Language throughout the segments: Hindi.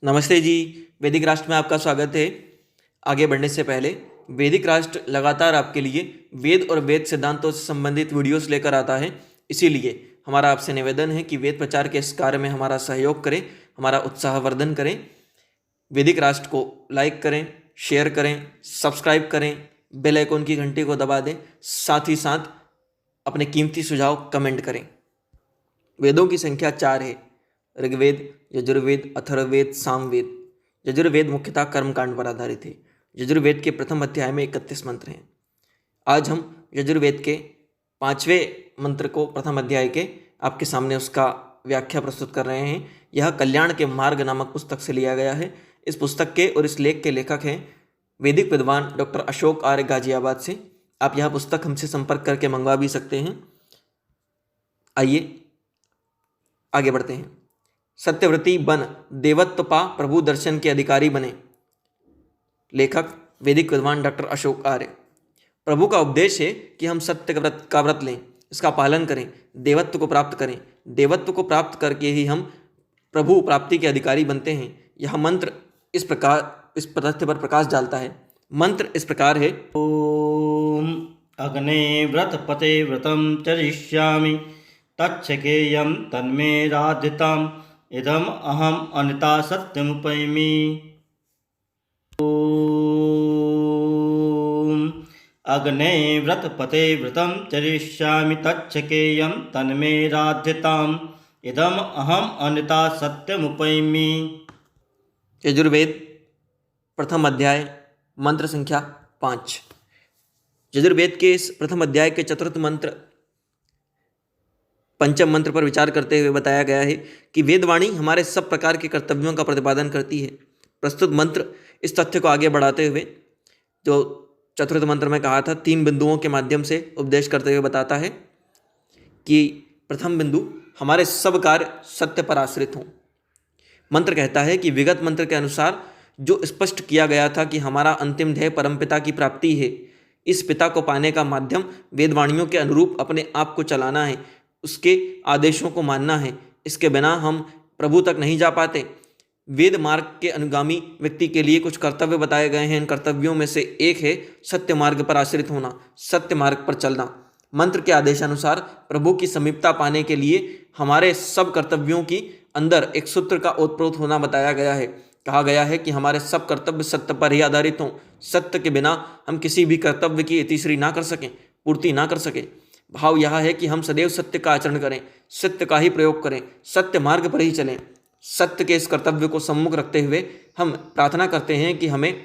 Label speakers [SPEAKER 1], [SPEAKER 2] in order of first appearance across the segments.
[SPEAKER 1] नमस्ते जी। वैदिक राष्ट्र में आपका स्वागत है। आगे बढ़ने से पहले वैदिक राष्ट्र लगातार आपके लिए वेद और वेद सिद्धांतों से संबंधित वीडियोस लेकर आता है। इसीलिए हमारा आपसे निवेदन है कि वेद प्रचार के इस कार्य में हमारा सहयोग करें, हमारा उत्साहवर्धन करें। वैदिक राष्ट्र को लाइक करें, शेयर करें, सब्सक्राइब करें, बेल आइकन की घंटी को दबा दें, साथ ही साथ अपने कीमती सुझाव कमेंट करें। वेदों की संख्या 4 है: ऋग्वेद, यजुर्वेद, अथर्ववेद, सामवेद। यजुर्वेद मुख्यतः कर्मकांड पर आधारित है। यजुर्वेद के प्रथम अध्याय में 31 मंत्र हैं। आज हम यजुर्वेद के 5वें मंत्र को प्रथम अध्याय के आपके सामने उसका व्याख्या प्रस्तुत कर रहे हैं। यह कल्याण के मार्ग नामक पुस्तक से लिया गया है। इस पुस्तक के और इस लेख के लेखक हैं वैदिक विद्वान डॉक्टर अशोक आर्य गाजियाबाद से। आप यह पुस्तक हमसे संपर्क करके मंगवा भी सकते हैं। आइए आगे बढ़ते हैं। सत्यव्रती बन, देवत्व पा, प्रभु दर्शन के अधिकारी बने। लेखक वैदिक विद्वान डॉक्टर अशोक आर्य। प्रभु का उपदेश है कि हम सत्य का व्रत लें, इसका पालन करें, देवत्व को प्राप्त करें। देवत्व को प्राप्त करके ही हम प्रभु प्राप्ति के अधिकारी बनते हैं। यह मंत्र इस तथ्य पर प्रकाश डालता है। मंत्र इस प्रकार है:
[SPEAKER 2] ओम अग्ने व्रत पते व्रतम चरिष्यामि तच्छकेयम तन्मे राधिताम इदम अहम अनिता सत्यमुपैमि। ओम अग्ने व्रत पते व्रतम चरिष्यामि तच्छकेयम तन्मे राधिताम इदम अहम अनिता सत्यमुपैमि।
[SPEAKER 1] यजुर्वेद प्रथम अध्याय मंत्र संख्या 5। यजुर्वेद के इस प्रथम अध्याय के चतुर्थ मंत्र पंचम मंत्र पर विचार करते हुए बताया गया है कि वेदवाणी हमारे सब प्रकार के कर्तव्यों का प्रतिपादन करती है। प्रस्तुत मंत्र इस तथ्य को आगे बढ़ाते हुए, जो चतुर्थ मंत्र में कहा था, 3 बिंदुओं के माध्यम से उपदेश करते हुए बताता है कि प्रथम बिंदु, हमारे सब कार्य सत्य पर आश्रित हों। मंत्र कहता है कि विगत मंत्र के अनुसार जो स्पष्ट किया गया था कि हमारा अंतिम ध्येय परमपिता की प्राप्ति है, इस पिता को पाने का माध्यम वेदवाणियों के अनुरूप अपने आप को चलाना है, उसके आदेशों को मानना है। इसके बिना हम प्रभु तक नहीं जा पाते। वेद मार्ग के अनुगामी व्यक्ति के लिए कुछ कर्तव्य बताए गए हैं। इन कर्तव्यों में से एक है सत्य मार्ग पर आश्रित होना, सत्य मार्ग पर चलना। मंत्र के आदेशानुसार प्रभु की समीपता पाने के लिए हमारे सब कर्तव्यों की अंदर एक सूत्र का ओतप्रोत होना बताया गया है। कहा गया है कि हमारे सब कर्तव्य सत्य पर ही आधारित हों। सत्य के बिना हम किसी भी कर्तव्य की इतिश्री ना कर सकें, पूर्ति ना कर सकें। भाव यह है कि हम सदैव सत्य का आचरण करें, सत्य का ही प्रयोग करें, सत्य मार्ग पर ही चलें। सत्य के इस कर्तव्य को सम्मुख रखते हुए हम प्रार्थना करते हैं कि हमें,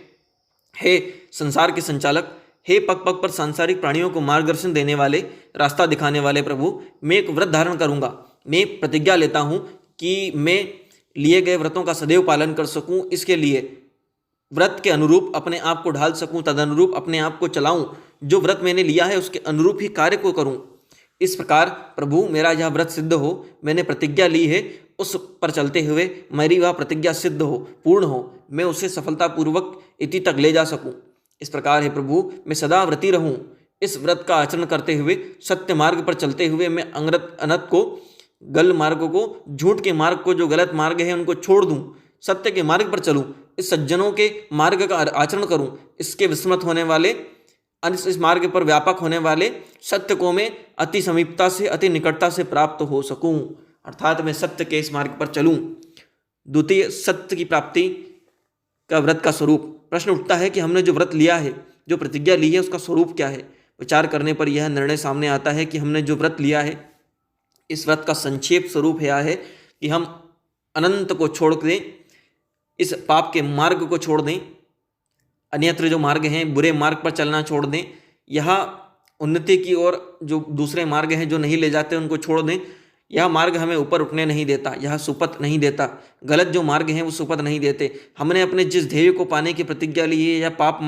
[SPEAKER 1] हे संसार के संचालक, हे पग पग पर सांसारिक प्राणियों को मार्गदर्शन देने वाले, रास्ता दिखाने वाले प्रभु, मैं एक व्रत धारण करूंगा। मैं प्रतिज्ञा लेता हूं कि मैं लिए गए व्रतों का सदैव पालन कर सकूं। इसके लिए व्रत के अनुरूप अपने आप को ढाल सकूं, तदनुरूप अपने आप को चलाऊं, जो व्रत मैंने लिया है उसके अनुरूप ही कार्य को करूं। इस प्रकार प्रभु मेरा यह व्रत सिद्ध हो, मैंने प्रतिज्ञा ली है, उस पर चलते हुए मेरी वह प्रतिज्ञा सिद्ध हो, पूर्ण हो, मैं उसे सफलतापूर्वक इति तक ले जा सकूं। इस प्रकार है प्रभु, मैं सदा व्रती रहूं। इस व्रत का आचरण करते हुए, सत्य मार्ग पर चलते हुए मैं अनत को, गल मार्ग को, झूठ के मार्ग को, जो गलत मार्ग है उनको छोड़ दूं, सत्य के मार्ग पर चलूं, इस सज्जनों के मार्ग का आचरण करूं। इसके विस्मृत होने वाले, इस मार्ग पर व्यापक होने वाले सत्य को मैं अति समीपता से, अति निकटता से प्राप्त हो सकूं, अर्थात मैं सत्य के इस मार्ग पर चलूं। द्वितीय, सत्य की प्राप्ति का व्रत का स्वरूप। प्रश्न उठता है कि हमने जो व्रत लिया है, जो प्रतिज्ञा ली है, उसका स्वरूप क्या है। विचार करने पर यह निर्णय सामने आता है कि हमने जो व्रत लिया है, इस व्रत का संक्षेप स्वरूप यह है कि हम अनंत को छोड़ दें, इस पाप के मार्ग को छोड़ दें, अन्यत्र जो मार्ग हैं, बुरे मार्ग पर चलना छोड़ दें, यह उन्नति की ओर जो दूसरे मार्ग हैं जो नहीं ले जाते उनको छोड़ दें। यह मार्ग हमें ऊपर उठने नहीं देता, यह सुपथ नहीं देता। गलत जो मार्ग हैं वो सुपथ नहीं देते। हमने अपने जिस ध्येय को पाने की प्रतिज्ञा ली है, यह पाप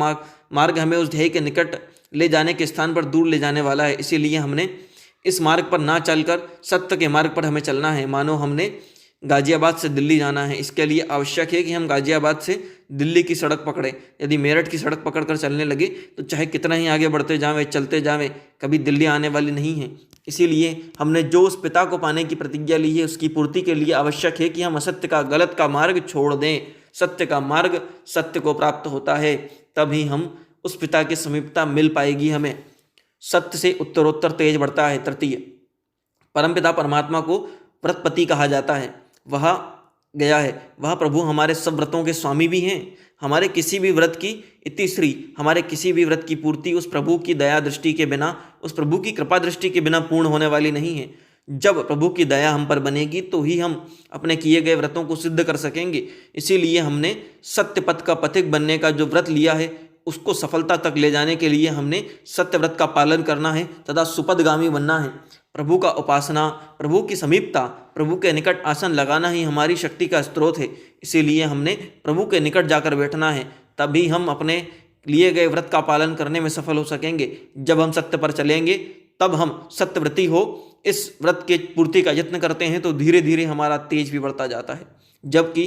[SPEAKER 1] मार्ग हमें उस ध्येय के निकट ले जाने के स्थान पर दूर ले जाने वाला है। इसीलिए हमने इस मार्ग पर ना चलकर सत्य के मार्ग पर हमें चलना है। मानो हमने गाजियाबाद से दिल्ली जाना है, इसके लिए आवश्यक है कि हम गाजियाबाद से दिल्ली की सड़क पकड़ें। यदि मेरठ की सड़क पकड़कर चलने लगे तो चाहे कितना ही आगे बढ़ते जावें, चलते जावें, कभी दिल्ली आने वाली नहीं है। इसीलिए हमने जो उस पिता को पाने की प्रतिज्ञा ली है, उसकी पूर्ति के लिए आवश्यक है कि हम असत्य का, गलत का मार्ग छोड़ दें, सत्य का मार्ग, सत्य को प्राप्त होता है, तभी हम उस पिता की समीपता मिल पाएगी हमें। सत्य से उत्तरोत्तर तेज बढ़ता है। तृतीय, परमपिता परमात्मा को व्रतपति कहा जाता है। वह गया है, वह प्रभु हमारे सब व्रतों के स्वामी भी हैं। हमारे किसी भी व्रत की इतिश्री, हमारे किसी भी व्रत की पूर्ति उस प्रभु की दया दृष्टि के बिना, उस प्रभु की कृपा दृष्टि के बिना पूर्ण होने वाली नहीं है। जब प्रभु की दया हम पर बनेगी तो ही हम अपने किए गए व्रतों को सिद्ध कर सकेंगे। इसीलिए हमने सत्य पथ का पथिक बनने का जो व्रत लिया है, उसको सफलता तक ले जाने के लिए हमने सत्य व्रत का पालन करना है तथा सुपदगामी बनना है। प्रभु का उपासना, प्रभु की समीपता, प्रभु के निकट आसन लगाना ही हमारी शक्ति का स्रोत है। इसीलिए हमने प्रभु के निकट जाकर बैठना है, तभी हम अपने लिए गए व्रत का पालन करने में सफल हो सकेंगे। जब हम सत्य पर चलेंगे तब हम सत्यव्रती हो इस व्रत के पूर्ति का यत्न करते हैं तो धीरे धीरे हमारा तेज भी बढ़ता जाता है। जबकि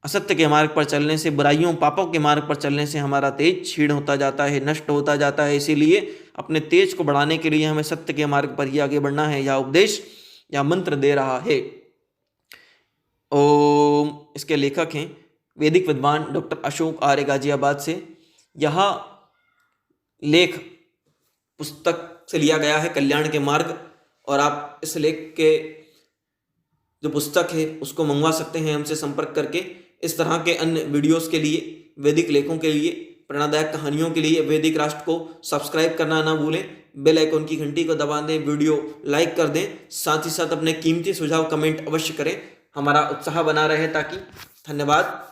[SPEAKER 1] असत्य के मार्ग पर चलने से, बुराइयों पापों के मार्ग पर चलने से हमारा तेज क्षीण होता जाता है, नष्ट होता जाता है। इसीलिए अपने तेज को बढ़ाने के लिए हमें सत्य के मार्ग पर ही आगे बढ़ना है। यह उपदेश या मंत्र दे रहा है ओम। इसके लेखक हैं वैदिक विद्वान डॉक्टर अशोक आर्य गाजियाबाद से। यह लेख पुस्तक से लिया गया है, कल्याण के मार्ग, और आप इस लेख के जो पुस्तक है उसको मंगवा सकते हैं हमसे संपर्क करके। इस तरह के अन्य वीडियोस के लिए, वैदिक लेखों के लिए, प्रेरणादायक कहानियों के लिए वैदिक राष्ट्र को सब्सक्राइब करना ना भूलें। बेल आइकन की घंटी को दबा दें, वीडियो लाइक कर दें, साथ ही साथ अपने कीमती सुझाव कमेंट अवश्य करें, हमारा उत्साह बना रहे। ताकि धन्यवाद।